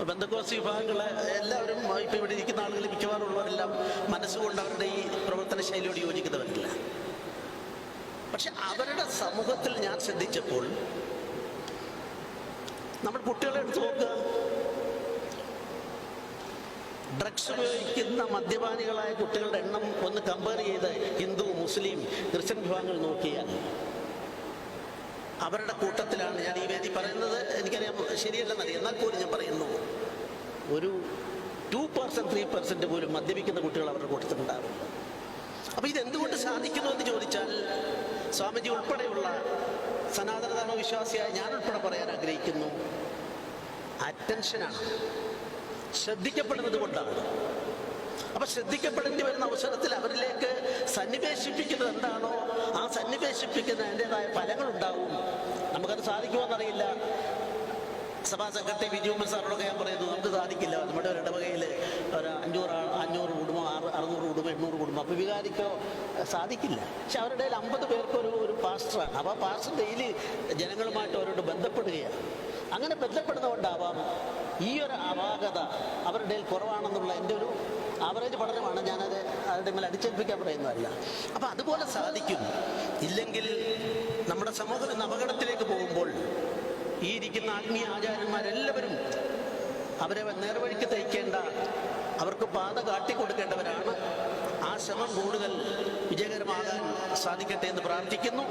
ബന്ധക്കോസ് വിഭാഗങ്ങളെ എല്ലാവരും ഇപ്പം ഇവിടെ ഇരിക്കുന്ന ആളുകൾ മിക്കവാറുള്ളവരെല്ലാം മനസ്സുകൊണ്ട് അവരുടെ ഈ പ്രവർത്തന ശൈലിയോട് യോജിക്കുന്നവരില്ല. പക്ഷെ അവരുടെ സമൂഹത്തിൽ ഞാൻ ശ്രദ്ധിച്ചപ്പോൾ നമ്മൾ കുട്ടികളെ എടുത്ത് നോക്കുക, ഡ്രഗ്സ് ഉപയോഗിക്കുന്ന മദ്യപാനികളായ കുട്ടികളുടെ എണ്ണം ഒന്ന് കമ്പയർ ചെയ്ത് ഹിന്ദു, മുസ്ലിം, ക്രിസ്ത്യൻ വിഭാഗങ്ങൾ നോക്കിയാൽ അവരുടെ കൂട്ടത്തിലാണ് ഞാൻ ഈ വേദി പറയുന്നത്. എനിക്കറിയാം ശരിയല്ലെന്നറിയാം, എന്നാൽ പോലും ഞാൻ പറയുന്നു, ഒരു 2%, 3% പോലും മദ്യപിക്കുന്ന കുട്ടികൾ അവരുടെ കൂട്ടത്തിലുണ്ടാകും. അപ്പൊ ഇതെന്തുകൊണ്ട് സാധിക്കുന്നു എന്ന് ചോദിച്ചാൽ, സ്വാമിജി ഉൾപ്പെടെയുള്ള സനാതന ധർമ്മ വിശ്വാസിയായ ഞാൻ ഉൾപ്പെടെ പറയാൻ ആഗ്രഹിക്കുന്നു, അറ്റൻഷനാണ്, ശ്രദ്ധിക്കപ്പെടുന്നത് കൊണ്ടാണ്. അപ്പൊ ശ്രദ്ധിക്കപ്പെടേണ്ടി വരുന്ന അവസരത്തിൽ അവരിലേക്ക് സന്നിവേശിപ്പിക്കുന്നത് എന്താണോ ആ സന്നിവേശിപ്പിക്കുന്ന അതിൻ്റെതായ ഫലങ്ങളുണ്ടാവും. നമുക്കത് സാധിക്കുമോയെന്നറിയില്ല. സഭാ സെക്രട്ടറി വിജയകുമാർ സാറിനോടൊക്കെ ഞാൻ പറയുന്നു, നമുക്ക് സാധിക്കില്ല. നമ്മുടെ ഒരു ഇടവകയിൽ ഒരു 500 കുടുംബം, 600 കുടുംബം, 800 കുടുംബം, അപ്പോൾ വികാരിക്കോ സാധിക്കില്ല. പക്ഷെ അവരുടെ 50 പേർക്ക് ഒരു പാസ്റ്ററാണ്. അപ്പോൾ ആ പാസ്റ്റർ ഡെയിലി ജനങ്ങളുമായിട്ട് അവരോട് ബന്ധപ്പെടുകയാണ്. അങ്ങനെ ബന്ധപ്പെടുന്നതുകൊണ്ടാവാം ഈ ഒരു അപാകത അവരുടെ കുറവാണെന്നുള്ള എൻ്റെ ഒരു ആവറേജ് പഠനമാണ്. ഞാനത് അവരുടെ മേൽ അടിച്ചേൽപ്പിക്കാൻ പറയുന്നതല്ല. അപ്പം അതുപോലെ സാധിക്കും. ഇല്ലെങ്കിൽ നമ്മുടെ സമൂഹം ഇന്ന് അപകടത്തിലേക്ക് പോകുമ്പോൾ ഈ ഇരിക്കുന്ന ആത്മീയ ആചാര്യന്മാരെല്ലാവരും അവരെ നേർവഴിക്ക് തയ്ക്കേണ്ട, അവർക്ക് പാത കാട്ടിക്കൊടുക്കേണ്ടവരാണ്. ആ ശ്രമം കൂടുതൽ വിജയകരമാകാൻ സാധിക്കട്ടെ എന്ന് പ്രാർത്ഥിക്കുന്നു.